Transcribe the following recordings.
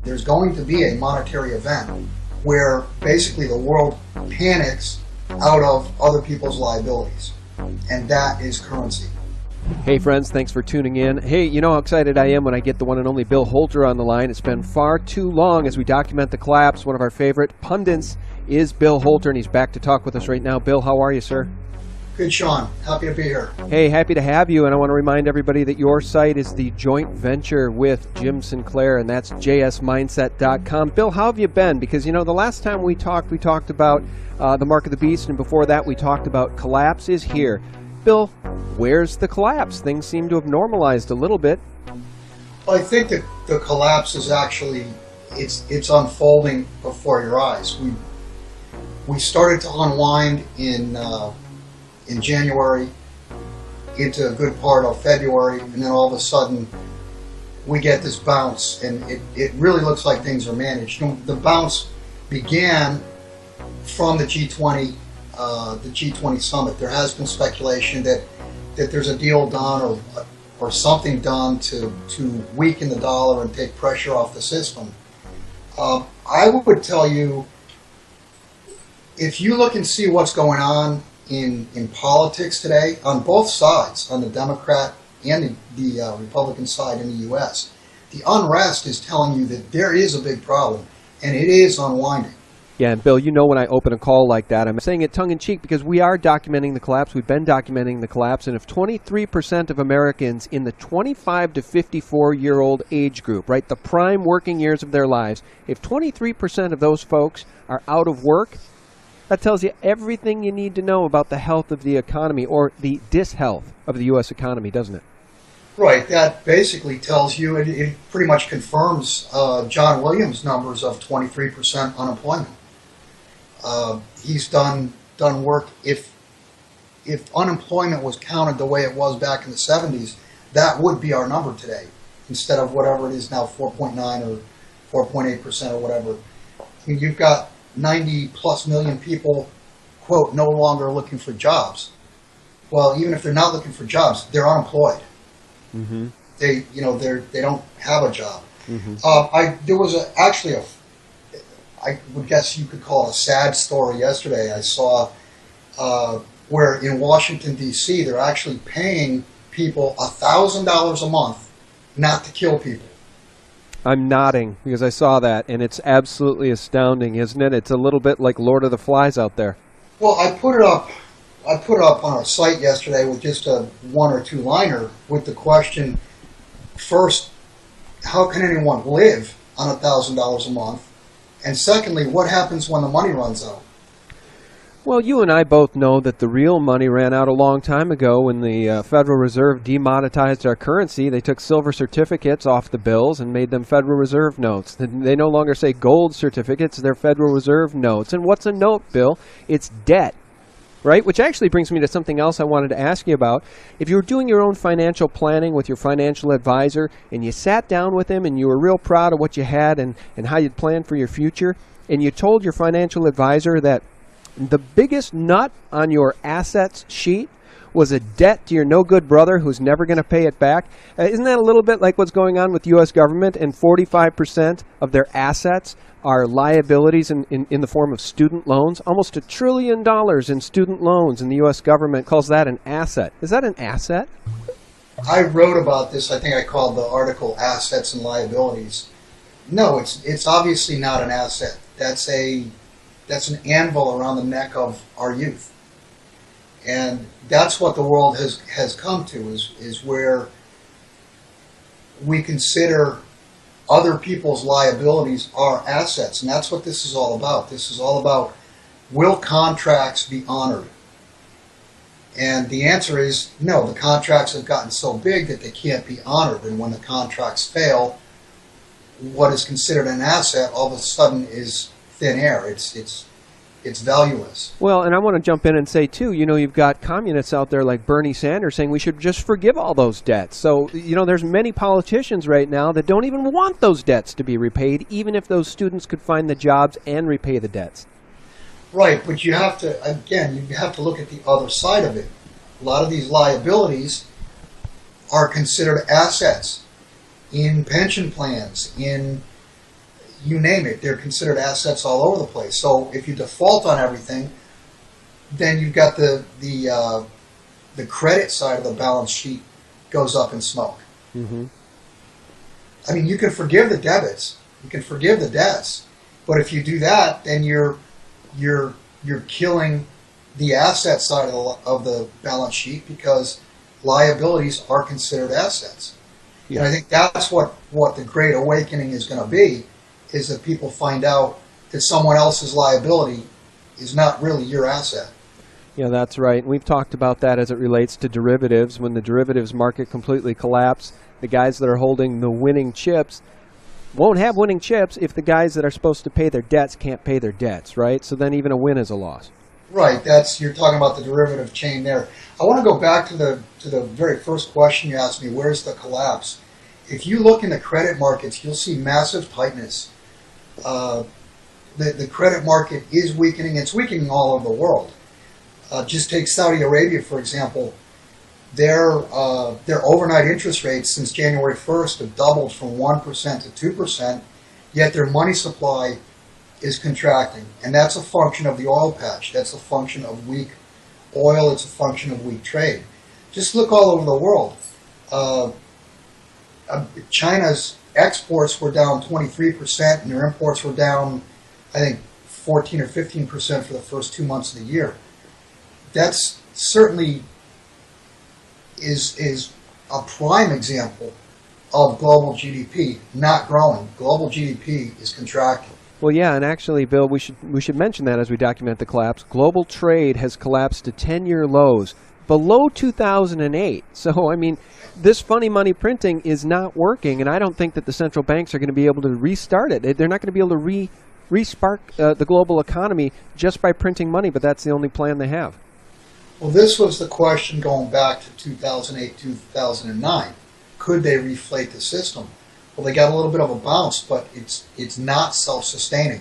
There's going to be a monetary event where basically the world panics out of other people's liabilities, and that is currency. Hey friends, thanks for tuning in. Hey, you know how excited I am when I get the one and only Bill Holter on the line. It's been far too long as we document the collapse. One of our favorite pundits is Bill Holter, and he's back to talk with us right now. Bill, how are you, sir? Good, Sean. Happy to be here. Hey, happy to have you, and I want to remind everybody that your site is the joint venture with Jim Sinclair, and that's jsmindset.com. Bill, how have you been? Because, you know, the last time we talked about the mark of the beast, and before that we talked about collapse is here. Bill, where's the collapse? Things seem to have normalized a little bit. Well, I think that the collapse is actually, it's unfolding before your eyes. We started to unwind in January into a good part of February, and then all of a sudden we get this bounce, and it really looks like things are managed. You know, the bounce began from the G20 summit. There has been speculation that there's a deal done or something done to weaken the dollar and take pressure off the system. I would tell you, if you look and see what's going on in politics today, on both sides, on the Democrat and the Republican side in the U.S., the unrest is telling you that there is a big problem, and it is unwinding. Yeah, and Bill, you know when I open a call like that, I'm saying it tongue-in-cheek because we are documenting the collapse. We've been documenting the collapse, and if 23% of Americans in the 25 to 54-year-old age group, right, the prime working years of their lives, if 23% of those folks are out of work, that tells you everything you need to know about the health of the economy, or the dishealth of the U.S. economy, doesn't it? Right. That basically tells you, it pretty much confirms John Williams' numbers of 23% unemployment. He's done work. If unemployment was counted the way it was back in the 70s, that would be our number today, instead of whatever it is now, 4.9 or 4.8% or whatever. I mean, you've got 90 plus million people, quote, no longer looking for jobs. Well, even if they're not looking for jobs, they're unemployed. Mm-hmm. They don't have a job. Mm-hmm. There was actually I would guess you could call it a sad story yesterday. I saw where in Washington, D.C., they're actually paying people $1,000 a month not to kill people. I'm nodding because I saw that, and it's absolutely astounding, isn't it? It's a little bit like Lord of the Flies out there. Well, I put it up on our site yesterday with just a one or two liner with the question: first, how can anyone live on $1,000 a month? And secondly, what happens when the money runs out? Well, you and I both know that the real money ran out a long time ago when the Federal Reserve demonetized our currency. They took silver certificates off the bills and made them Federal Reserve notes. They no longer say gold certificates, they're Federal Reserve notes. And what's a note, Bill? It's debt, right? Which actually brings me to something else I wanted to ask you about. If you were doing your own financial planning with your financial advisor and you sat down with him and you were real proud of what you had and how you'd planned for your future, and you told your financial advisor that the biggest nut on your assets sheet was a debt to your no-good brother who's never going to pay it back. Isn't that a little bit like what's going on with the U.S. government? And 45% of their assets are liabilities in the form of student loans. Almost $1 trillion in student loans, and the U.S. government calls that an asset. Is that an asset? I wrote about this. I think I called the article "Assets and Liabilities." No, it's obviously not an asset. That's an anvil around the neck of our youth. And that's what the world has come to, is where we consider other people's liabilities are assets. And that's what this is all about. This is all about, will contracts be honored? And the answer is no. The contracts have gotten so big that they can't be honored. And when the contracts fail, what is considered an asset all of a sudden is thin air. It's valueless. Well, and I want to jump in and say, too, you know, you've got communists out there like Bernie Sanders saying we should just forgive all those debts. So, you know, there's many politicians right now that don't even want those debts to be repaid, even if those students could find the jobs and repay the debts. Right, but you have to look at the other side of it. A lot of these liabilities are considered assets in pension plans, in you name it, they're considered assets all over the place. So if you default on everything, then you've got the credit side of the balance sheet goes up in smoke. Mm-hmm. I mean, you can forgive the debits, you can forgive the debts, but if you do that, then you're killing the asset side of the balance sheet because liabilities are considered assets. Yeah. And I think that's what the Great Awakening is going to be, is that people find out that someone else's liability is not really your asset. Yeah, that's right. And we've talked about that as it relates to derivatives. When the derivatives market completely collapsed, the guys that are holding the winning chips won't have winning chips if the guys that are supposed to pay their debts can't pay their debts, right? So then even a win is a loss. Right. You're talking about the derivative chain there. I want to go back to the very first question you asked me. Where's the collapse? If you look in the credit markets, you'll see massive tightness. The credit market is weakening. It's weakening all over the world. Just take Saudi Arabia, for example. Their overnight interest rates since January 1st have doubled from 1% to 2%, yet their money supply is contracting. And that's a function of the oil patch. That's a function of weak oil. It's a function of weak trade. Just look all over the world. China's exports were down 23%, and their imports were down, I think, 14 or 15% for the first 2 months of the year. That's certainly is a prime example of global GDP not growing. Global GDP is contracting. Well, yeah, and actually, Bill, we should mention that as we document the collapse. Global trade has collapsed to 10-year lows, below 2008. So, I mean, this funny money printing is not working, and I don't think that the central banks are going to be able to restart it. They're not going to be able to re-spark the global economy just by printing money, but that's the only plan they have. Well, this was the question going back to 2008, 2009. Could they reflate the system? Well, they got a little bit of a bounce, but it's not self-sustaining.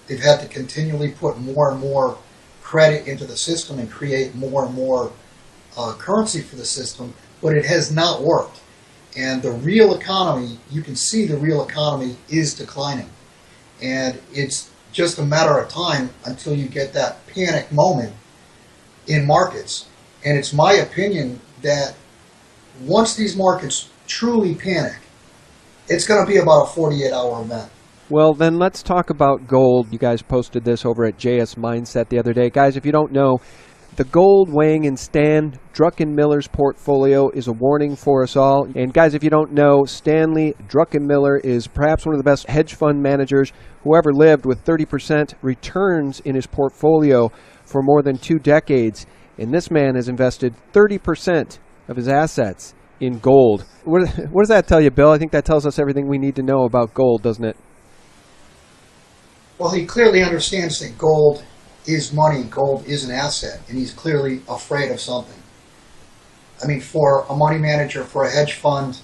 They've had to continually put more and more credit into the system and create more and more currency for the system, but it has not worked. And the real economy, you can see the real economy is declining. And it's just a matter of time until you get that panic moment in markets. And it's my opinion that once these markets truly panic, it's going to be about a 48-hour event. Well, then let's talk about gold. You guys posted this over at JS Mindset the other day. Guys, if you don't know, the gold weighing in Stan Druckenmiller's portfolio is a warning for us all. And guys, if you don't know, Stanley Druckenmiller is perhaps one of the best hedge fund managers who ever lived, with 30% returns in his portfolio for more than 2 decades. And this man has invested 30% of his assets in gold. What does that tell you, Bill? I think that tells us everything we need to know about gold, doesn't it? Well, he clearly understands that gold is money, gold is an asset, and he's clearly afraid of something. I mean, for a money manager, for a hedge fund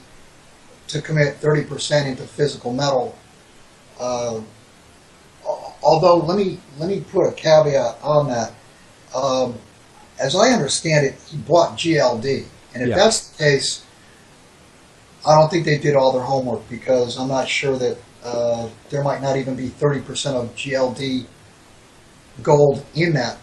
to commit 30% into physical metal, although let me put a caveat on that. As I understand it, he bought GLD, and if that's the case, I don't think they did all their homework, because I'm not sure that there might not even be 30% of GLD gold in that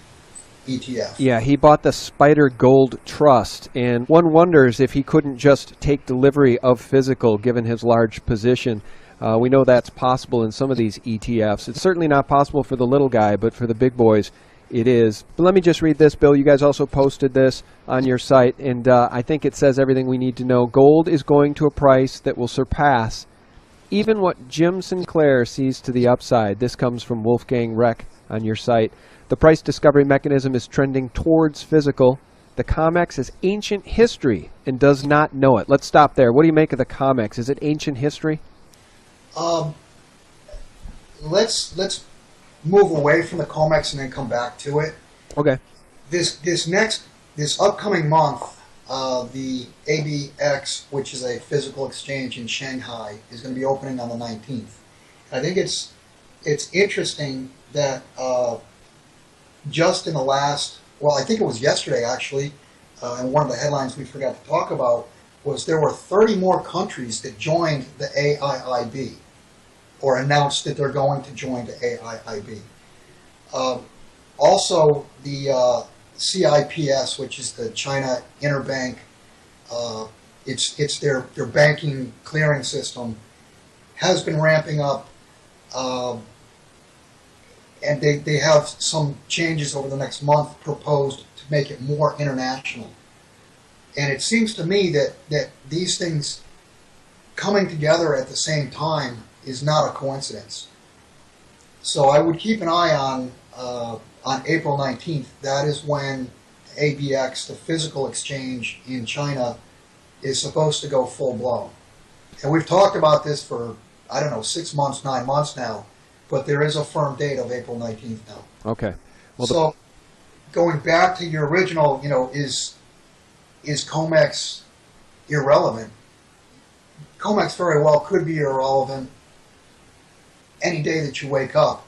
ETF. Yeah, he bought the Spider Gold Trust, and one wonders if he couldn't just take delivery of physical given his large position. We know that's possible in some of these ETFs. It's certainly not possible for the little guy, but for the big boys, it is. But let me just read this, Bill. You guys also posted this on your site, and I think it says everything we need to know. Gold is going to a price that will surpass even what Jim Sinclair sees to the upside. This comes from Wolfgang Reck on your site. The price discovery mechanism is trending towards physical. The COMEX is ancient history and does not know it. Let's stop there. What do you make of the COMEX? Is it ancient history? Let's move away from the COMEX and then come back to it. Okay. This upcoming month, the ABX, which is a physical exchange in Shanghai, is going to be opening on the 19th. I think it's interesting that just in the last, well, I think it was yesterday actually, and one of the headlines we forgot to talk about was there were 30 more countries that joined the AIIB or announced that they're going to join the AIIB. Also, the CIPS, which is the China Interbank, it's their banking clearing system, has been ramping up, and they have some changes over the next month proposed to make it more international. And it seems to me that these things coming together at the same time is not a coincidence. So I would keep an eye on April 19th. That is when ABX, the physical exchange in China, is supposed to go full blown. And we've talked about this for, I don't know, 6 months, 9 months now, but there is a firm date of April 19th now. Okay. Well, so going back to your original, is COMEX irrelevant? COMEX very well could be irrelevant any day that you wake up,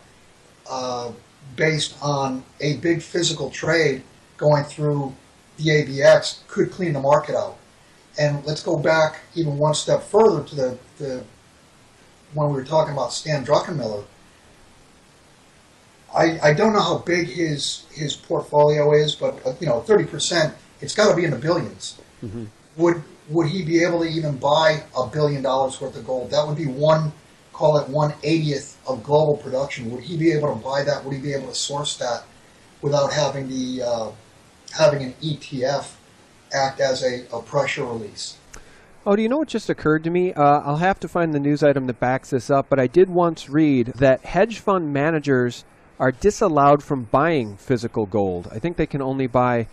based on a big physical trade going through the ABX could clean the market out. And let's go back even one step further to the when we were talking about Stan Druckenmiller. I don't know how big his portfolio is, but 30%, it's got to be in the billions. mm-hmm. Would he be able to even buy $1 billion worth of gold? That would be call it 1/80th of global production. Would he be able to buy that? Would he be able to source that without having having an ETF act as a pressure release? Oh, do you know what just occurred to me? I'll have to find the news item that backs this up, but I did once read that hedge fund managers are disallowed from buying physical gold. I think they can only buy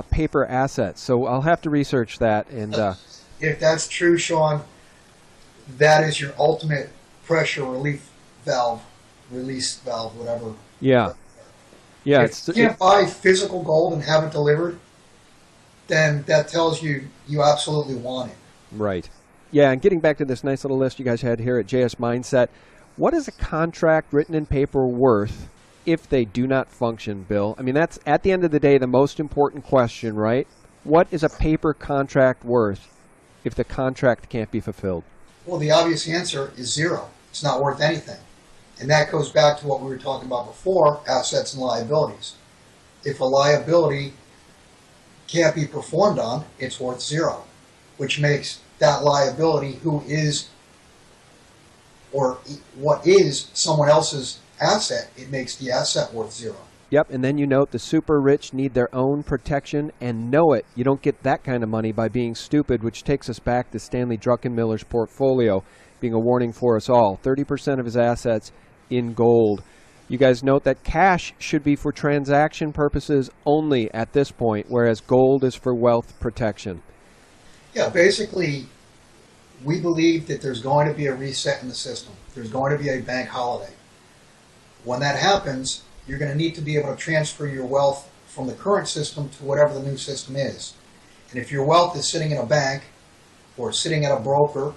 paper assets. So I'll have to research that. And if that's true, Sean, that is your ultimate pressure release valve, whatever. Yeah. If you can't buy physical gold and have it delivered, then that tells you absolutely want it. Right. Yeah, and getting back to this nice little list you guys had here at JS Mindset, what is a contract written in paper worth if they do not function, Bill? I mean, that's, at the end of the day, the most important question, right? What is a paper contract worth if the contract can't be fulfilled? Well, the obvious answer is zero. It's not worth anything. And that goes back to what we were talking about before, assets and liabilities. If a liability can't be performed on, it's worth zero, which makes that liability who is or what is someone else's asset, it makes the asset worth zero. Yep, and then you note the super rich need their own protection and know it. You don't get that kind of money by being stupid, which takes us back to Stanley Druckenmiller's portfolio being a warning for us all. 30% of his assets in gold. You guys note that cash should be for transaction purposes only at this point, whereas gold is for wealth protection. Yeah, basically, we believe that there's going to be a reset in the system. There's going to be a bank holiday. When that happens, you're going to need to be able to transfer your wealth from the current system to whatever the new system is. And if your wealth is sitting in a bank, or sitting at a broker,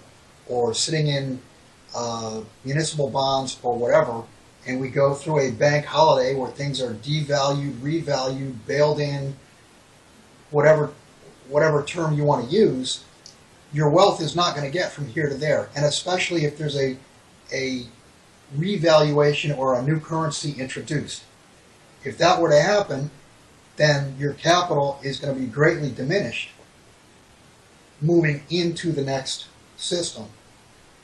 or sitting in municipal bonds or whatever, and we go through a bank holiday where things are devalued, revalued, bailed in, whatever term you want to use, your wealth is not going to get from here to there. And especially if there's a revaluation or a new currency introduced. If that were to happen, then your capital is going to be greatly diminished moving into the next system.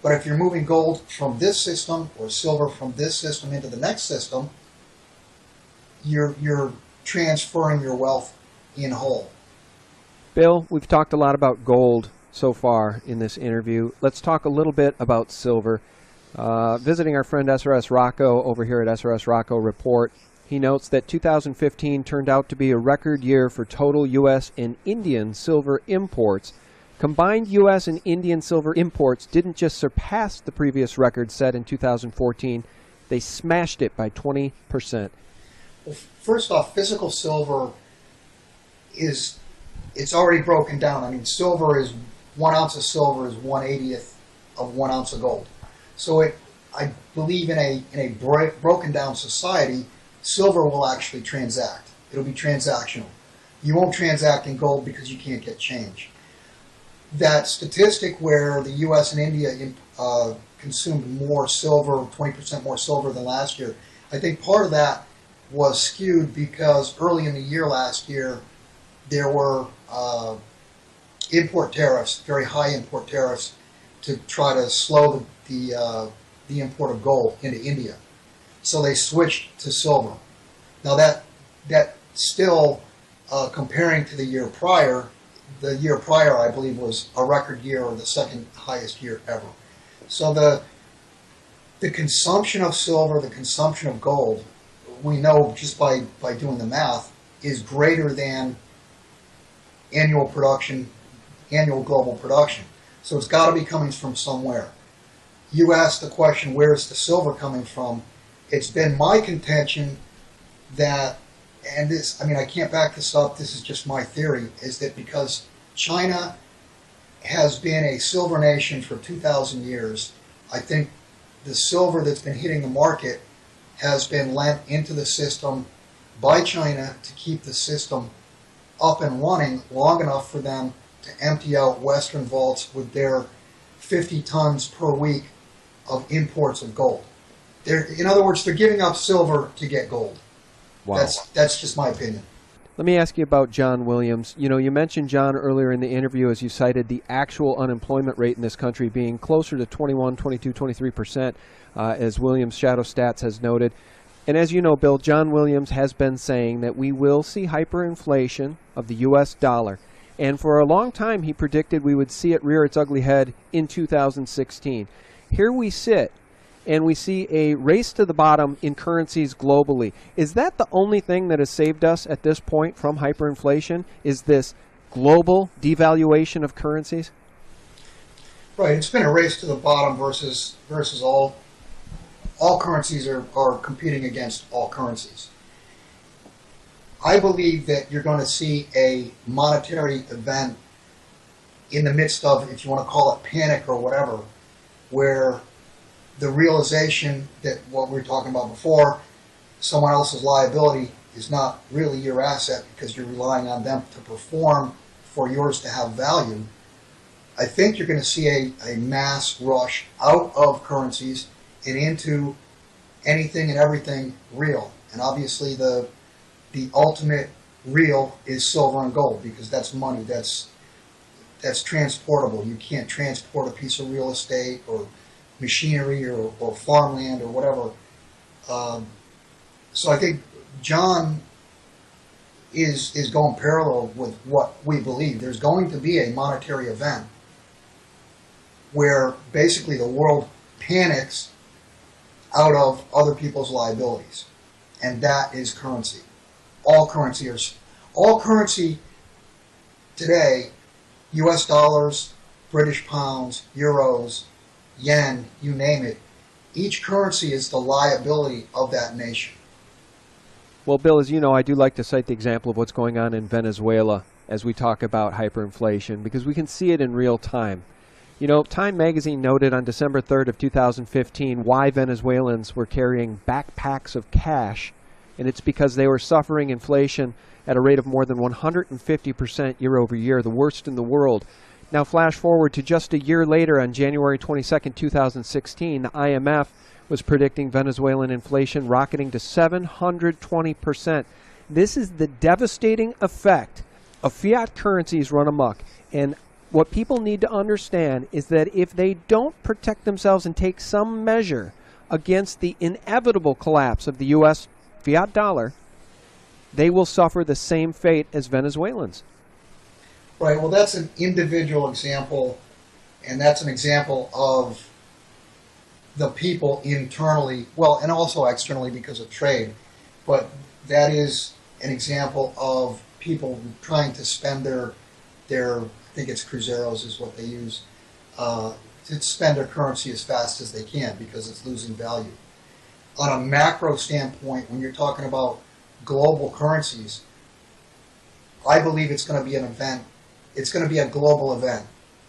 But if you're moving gold from this system or silver from this system into the next system, you're transferring your wealth in whole. Bill, we've talked a lot about gold so far in this interview. Let's talk a little bit about silver. Visiting our friend SRS Rocco over here at SRS Rocco Report, he notes that 2015 turned out to be a record year for total U.S. and Indian silver imports. Combined U.S. and Indian silver imports didn't just surpass the previous record set in 2014, they smashed it by 20%. Well, first off, physical silver it's already broken down. I mean, silver is 1 ounce of silver is 1/80th of 1 ounce of gold. So I believe in a broken down society, silver will actually transact. It'll be transactional. You won't transact in gold because you can't get change. that statistic where the U.S. and India consumed more silver, 20% more silver than last year, I think part of that was skewed because early in the year last year, there were import tariffs, very high import tariffs, to try to slow the import of gold into India. So they switched to silver. Now that still, comparing to the year prior, I believe, was a record year, or the second highest year ever. So the consumption of silver, the consumption of gold, we know just by doing the math, is greater than annual global production. So it's got to be coming from somewhere. You asked the question, where's the silver coming from? It's been my contention that, and this, I mean, I can't back this up, this is just my theory, is that because China has been a silver nation for 2,000 years, I think the silver that's been hitting the market has been lent into the system by China to keep the system up and running long enough for them to empty out Western vaults with their 50 tons per week of imports of gold. In other words, they're giving up silver to get gold. Wow. That's just my opinion. Let me ask you about John Williams. You know, you mentioned John earlier in the interview as you cited the actual unemployment rate in this country being closer to 21, 22, 23%, as Williams Shadow Stats has noted. And as you know, Bill, John Williams has been saying that we will see hyperinflation of the U.S. dollar. And for a long time, he predicted we would see it rear its ugly head in 2016. Here we sit, and we see a race to the bottom in currencies globally. Is that the only thing that has saved us at this point from hyperinflation? Is this global devaluation of currencies? Right. It's been a race to the bottom versus all currencies are competing against all currencies. I believe that you're going to see a monetary event in the midst of, if you want to call it panic or whatever, where the realization that what we were talking about before, someone else's liability is not really your asset because you're relying on them to perform for yours to have value. I think you're going to see a mass rush out of currencies and into anything and everything real. And obviously the ultimate real is silver and gold, because that's money, that's transportable. You can't transport a piece of real estate or machinery or farmland or whatever. So I think John is going parallel with what we believe. There's going to be a monetary event where basically the world panics out of other people's liabilities, and that is currency. All currency today, U.S. dollars, British pounds, euros, yen, you name it, each currency is the liability of that nation. Well, Bill, as you know, I do like to cite the example of what's going on in Venezuela as we talk about hyperinflation, because we can see it in real time. You know, Time magazine noted on December 3rd of 2015 why Venezuelans were carrying backpacks of cash, and it's because they were suffering inflation at a rate of more than 150% year over year, the worst in the world. Now flash forward to just a year later on January 22nd, 2016, the IMF was predicting Venezuelan inflation rocketing to 720%. This is the devastating effect of fiat currencies run amok. And what people need to understand is that if they don't protect themselves and take some measure against the inevitable collapse of the U.S. fiat dollar, they will suffer the same fate as Venezuelans. Right, well, that's an individual example, and that's an example of the people internally, well, and also externally because of trade, but that is an example of people trying to spend their I think it's cruzeros is what they use, to spend their currency as fast as they can because it's losing value. On a macro standpoint, when you're talking about global currencies, I believe it's going to be an event. It's going to be a global event.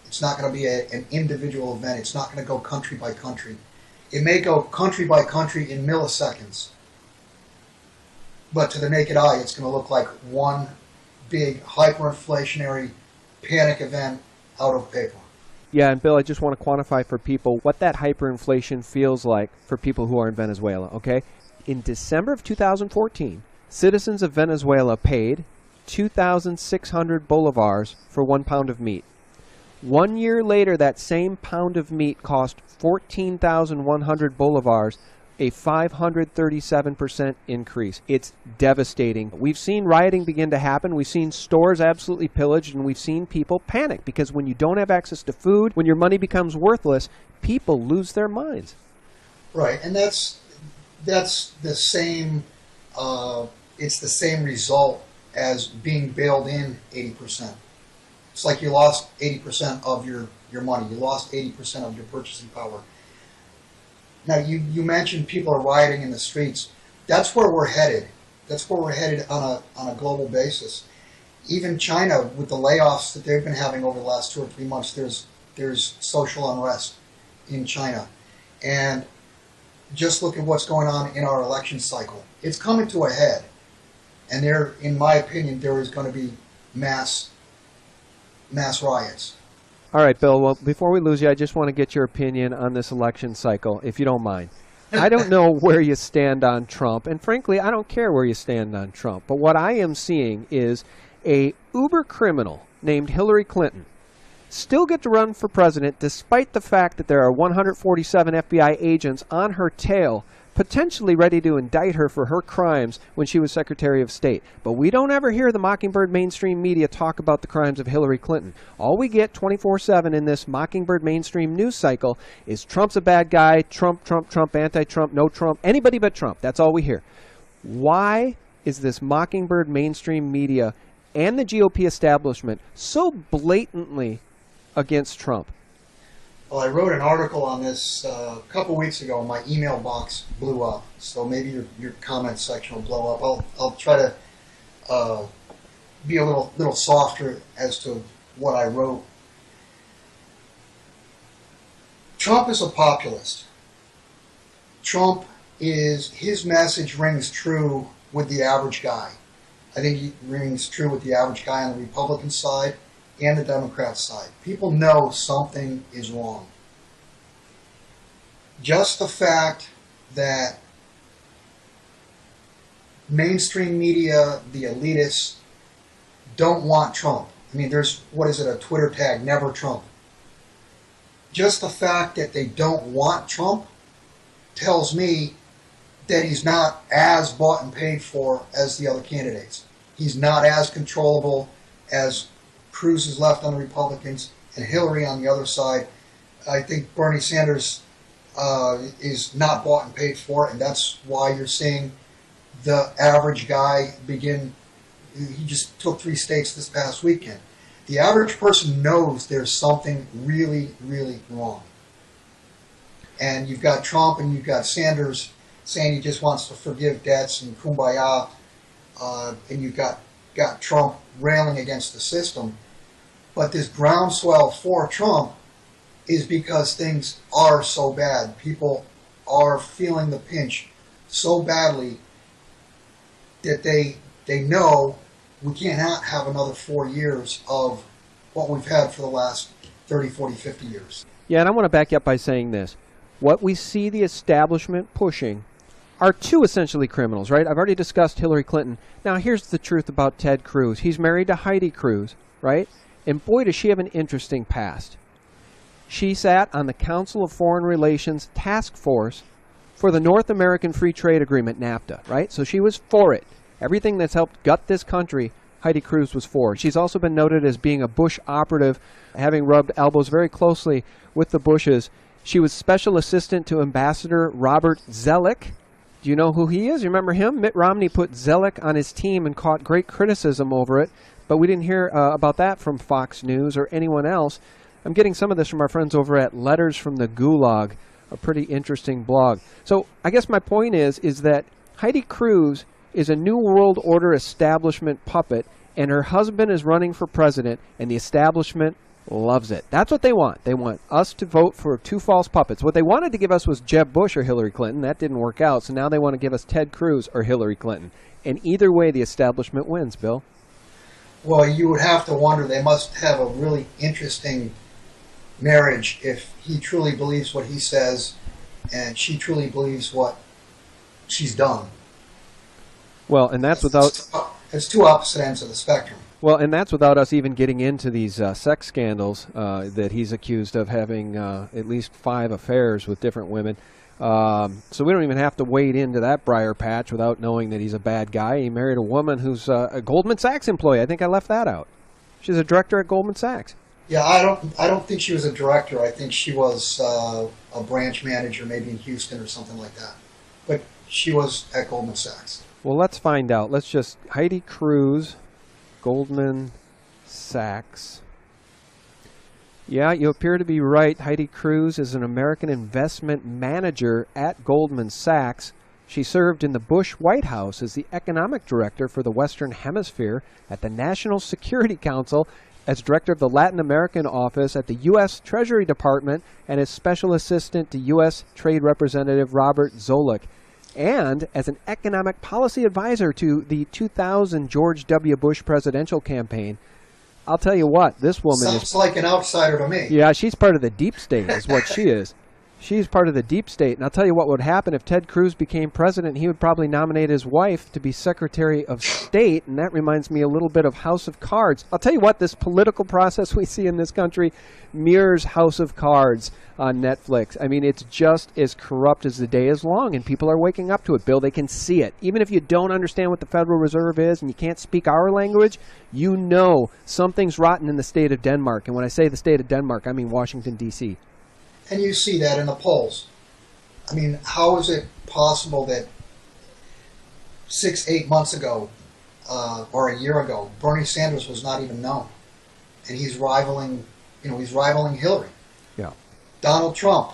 It's not going to be an individual event. It's not going to go country by country. It may go country by country in milliseconds, but to the naked eye, it's going to look like one big hyperinflationary panic event out of paper. Yeah, and Bill, I just want to quantify for people what that hyperinflation feels like for people who are in Venezuela, okay? In December of 2014, citizens of Venezuela paid 2,600 bolivars for 1 pound of meat. 1 year later, that same pound of meat cost 14,100 bolivars, a 537% increase. It's devastating. We've seen rioting begin to happen. We've seen stores absolutely pillaged, and we've seen people panic because when you don't have access to food, when your money becomes worthless, people lose their minds. Right, and that's the same. It's the same result as being bailed in 80%. It's like you lost 80% of your money. You lost 80% of your purchasing power. Now, you mentioned people are rioting in the streets. That's where we're headed. That's where we're headed on a global basis. Even China, with the layoffs that they've been having over the last 2 or 3 months, there's social unrest in China. And just look at what's going on in our election cycle. It's coming to a head. And in my opinion, there is going to be mass riots. All right, Bill, well, before we lose you, I just want to get your opinion on this election cycle, if you don't mind. I don't know where you stand on Trump, and frankly, I don't care where you stand on Trump. But what I am seeing is a uber criminal named Hillary Clinton still get to run for president despite the fact that there are 147 FBI agents on her tail potentially ready to indict her for her crimes when she was Secretary of State. But we don't ever hear the Mockingbird mainstream media talk about the crimes of Hillary Clinton. All we get 24/7 in this Mockingbird mainstream news cycle is Trump's a bad guy, Trump, Trump, Trump, anti-Trump, no Trump, anybody but Trump. That's all we hear. Why is this Mockingbird mainstream media and the GOP establishment so blatantly against Trump? Well, I wrote an article on this a couple weeks ago, and my email box blew up. So maybe your comment section will blow up. I'll try to be a little softer as to what I wrote. Trump is a populist. His message rings true with the average guy. I think it rings true with the average guy on the Republican side and the Democrat side. People know something is wrong. Just the fact that mainstream media, the elitists, don't want Trump. I mean, there's, a Twitter tag, never Trump. Just the fact that they don't want Trump tells me that he's not as bought and paid for as the other candidates. He's not as controllable as Cruz is left on the Republicans and Hillary on the other side. I think Bernie Sanders is not bought and paid for, and that's why you're seeing the average guy he just took 3 states this past weekend. The average person knows there's something really, really wrong. And you've got Trump and you've got Sanders saying he just wants to forgive debts and kumbaya, and you've got Trump railing against the system. But this groundswell for Trump is because things are so bad. People are feeling the pinch so badly that they know we can't have another 4 years of what we've had for the last 30, 40, 50 years. Yeah, and I want to back you up by saying this. What we see the establishment pushing are 2 essentially criminals, right? I've already discussed Hillary Clinton. Now, here's the truth about Ted Cruz. He's married to Heidi Cruz, right? And boy, does she have an interesting past. She sat on the Council of Foreign Relations Task Force for the North American Free Trade Agreement, NAFTA, right? So she was for it. Everything that's helped gut this country, Heidi Cruz was for. She's also been noted as being a Bush operative, having rubbed elbows very closely with the Bushes. She was special assistant to Ambassador Robert Zoellick. Do you know who he is? You remember him? Mitt Romney put Zoellick on his team and caught great criticism over it, but we didn't hear about that from Fox News or anyone else. I'm getting some of this from our friends over at Letters from the Gulag, a pretty interesting blog. So I guess my point is that Heidi Cruz is a New World Order establishment puppet, and her husband is running for president, and the establishment loves it. That's what they want. They want us to vote for 2 false puppets. What they wanted to give us was Jeb Bush or Hillary Clinton. That didn't work out, so now they want to give us Ted Cruz or Hillary Clinton. And either way, the establishment wins, Bill. Well, you would have to wonder, they must have a really interesting marriage if he truly believes what he says and she truly believes what she's done. Well, and that's without... It's two opposite ends of the spectrum. Well, and that's without us even getting into these sex scandals that he's accused of having at least 5 affairs with different women. So we don't even have to wade into that briar patch without knowing that he's a bad guy. He married a woman who's a Goldman Sachs employee. I think I left that out. She's a director at Goldman Sachs. Yeah, I don't think she was a director. I think she was a branch manager, maybe in Houston or something like that. But she was at Goldman Sachs. Well, let's find out. Let's just Heidi Cruz, Goldman Sachs. Yeah, you appear to be right. Heidi Cruz is an American investment manager at Goldman Sachs. She served in the Bush White House as the economic director for the Western Hemisphere at the National Security Council, as director of the Latin American office at the U.S. Treasury Department, and as special assistant to U.S. Trade Representative Robert Zoellick, and as an economic policy advisor to the 2000 George W. Bush presidential campaign. I'll tell you what, this woman sounds like an outsider to me. Yeah, she's part of the deep state is what she is. She's part of the deep state. And I'll tell you what would happen if Ted Cruz became president. He would probably nominate his wife to be Secretary of State. And that reminds me a little bit of House of Cards. I'll tell you what, this political process we see in this country mirrors House of Cards on Netflix. I mean, it's just as corrupt as the day is long. And people are waking up to it, Bill. They can see it. Even if you don't understand what the Federal Reserve is and you can't speak our language, you know something's rotten in the state of Denmark. And when I say the state of Denmark, I mean Washington, D.C. And you see that in the polls. I mean, how is it possible that 6-8 months ago or a year ago, Bernie Sanders was not even known, and he's rivaling Hillary. Yeah. Donald Trump.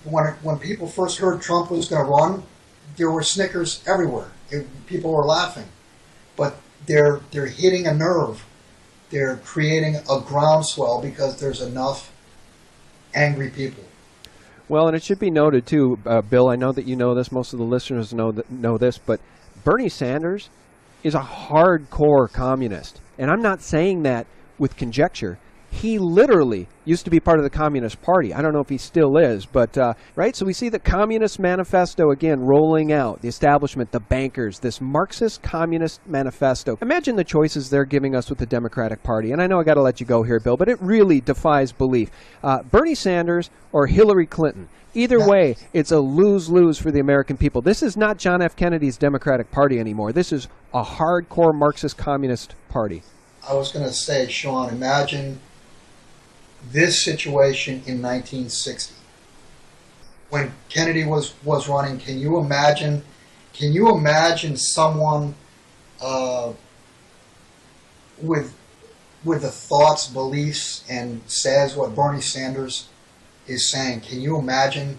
When people first heard Trump was going to run, there were snickers everywhere. People were laughing, but they're hitting a nerve. They're creating a groundswell because there's enough angry people. Well, and it should be noted too, Bill, I know that you know this, most of the listeners know this, but Bernie Sanders is a hardcore communist. And I'm not saying that with conjecture. He literally used to be part of the Communist Party. I don't know if he still is, but, right? So we see the Communist Manifesto again rolling out, the establishment, the bankers, this Marxist Communist Manifesto. Imagine the choices they're giving us with the Democratic Party. And I know I got to let you go here, Bill, but it really defies belief. Bernie Sanders or Hillary Clinton. Either way, it's a lose-lose for the American people. This is not John F. Kennedy's Democratic Party anymore. This is a hardcore Marxist Communist Party. I was going to say, Sean, imagine this situation in 1960 when Kennedy was running. Can you imagine someone with the thoughts, beliefs, and says what Bernie Sanders is saying? Can you imagine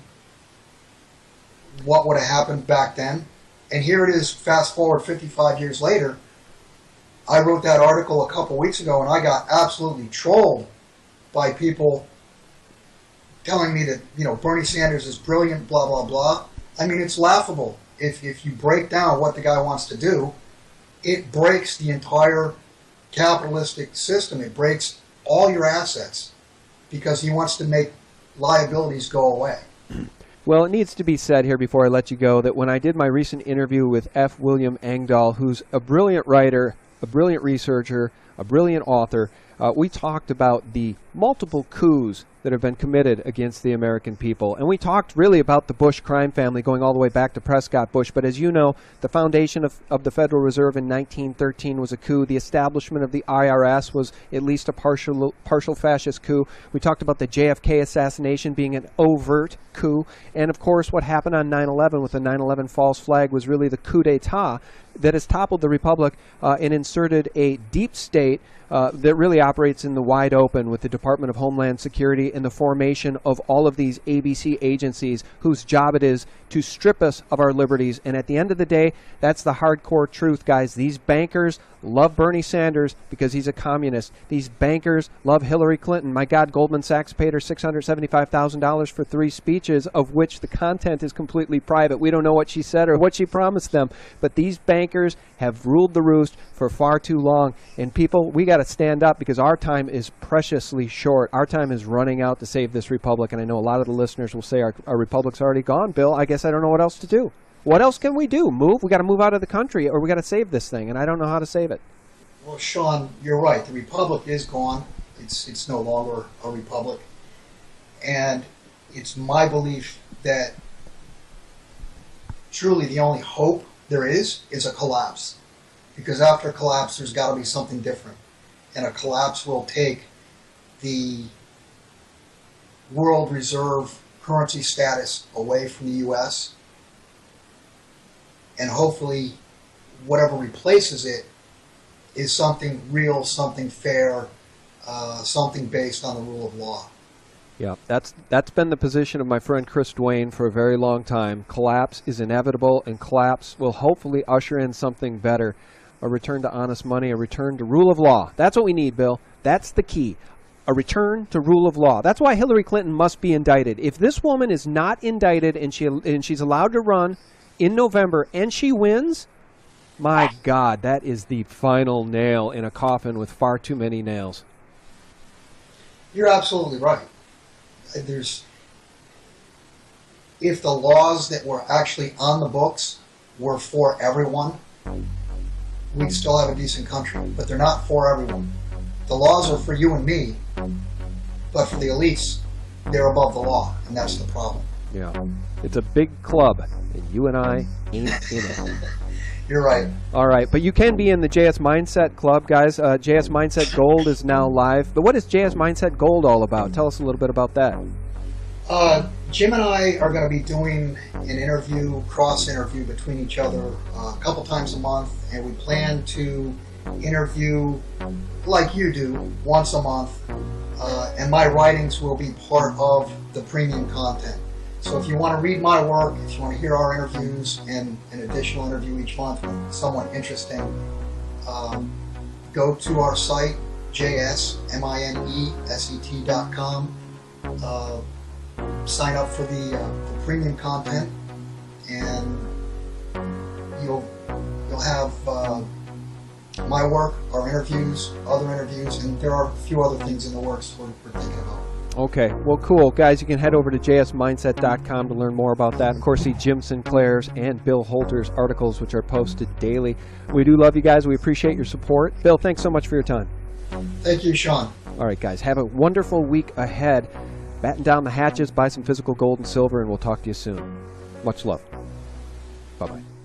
what would have happened back then? And here it is, fast forward 55 years later. I wrote that article a couple weeks ago and I got absolutely trolled by people telling me that, Bernie Sanders is brilliant, blah, blah, blah. I mean, it's laughable. If you break down what the guy wants to do, it breaks the entire capitalistic system. It breaks all your assets because he wants to make liabilities go away. Well, it needs to be said here before I let you go that when I did my recent interview with F. William Engdahl, who's a brilliant writer, a brilliant researcher, a brilliant author, we talked about the multiple coups that have been committed against the American people. And we talked really about the Bush crime family going all the way back to Prescott Bush. But as you know, the foundation of the Federal Reserve in 1913 was a coup. The establishment of the IRS was at least a partial fascist coup. We talked about the JFK assassination being an overt coup. And of course, what happened on 9/11 with the 9/11 false flag was really the coup d'etat that has toppled the republic and inserted a deep state that really operates in the wide open with the Department of Homeland Security and the formation of all of these ABC agencies whose job it is to strip us of our liberties. And at the end of the day, that's the hardcore truth, guys. These bankers love Bernie Sanders because he's a communist. These bankers love Hillary Clinton. My God, Goldman Sachs paid her $675,000 for 3 speeches, of which the content is completely private. We don't know what she said or what she promised them. But these bankers have ruled the roost for far too long. And people, we got to stand up because our time is preciously short. Our time is running out to save this republic. And I know a lot of the listeners will say our republic's already gone, Bill. I guess I don't know what else to do. What else can we do? Move? We got to move out of the country, or we got to save this thing, and I don't know how to save it. Well, Sean, you're right. The republic is gone. It's no longer a republic, and it's my belief that truly the only hope there is a collapse, because after a collapse, there's got to be something different, and a collapse will take the world reserve currency status away from the U.S., and hopefully whatever replaces it is something real, something fair, something based on the rule of law. Yeah, that's been the position of my friend Chris Duane for a very long time. Collapse is inevitable, and collapse will hopefully usher in something better. A return to honest money, a return to rule of law. That's what we need, Bill. That's the key. A return to rule of law. That's why Hillary Clinton must be indicted. If this woman is not indicted and she's allowed to run in November and she wins, my God, that is the final nail in a coffin with far too many nails. You're absolutely right. If the laws that were actually on the books were for everyone, we'd still have a decent country. But they're not for everyone. The laws are for you and me, but for the elites, they're above the law, and that's the problem. Yeah, it's a big club, and you and I ain't in it. You're right. All right, but you can be in the JS Mindset Club, guys. JS Mindset Gold is now live. But what is JS Mindset Gold all about? Tell us a little bit about that. Jim and I are going to be doing an interview, cross-interview between each other a couple times a month, and we plan to interview, like you do, once a month, and my writings will be part of the premium content. So if you want to read my work, if you want to hear our interviews and an additional interview each month with someone interesting, go to our site, jsmineset.com, sign up for the premium content, and you'll have my work, our interviews, other interviews, and there are a few other things in the works we're thinking about. Okay, well, cool. Guys, you can head over to jsmindset.com to learn more about that. Of course, see Jim Sinclair's and Bill Holter's articles, which are posted daily. We do love you guys. We appreciate your support. Bill, thanks so much for your time. Thank you, Sean. All right, guys, have a wonderful week ahead. Batten down the hatches, buy some physical gold and silver, and we'll talk to you soon. Much love. Bye-bye.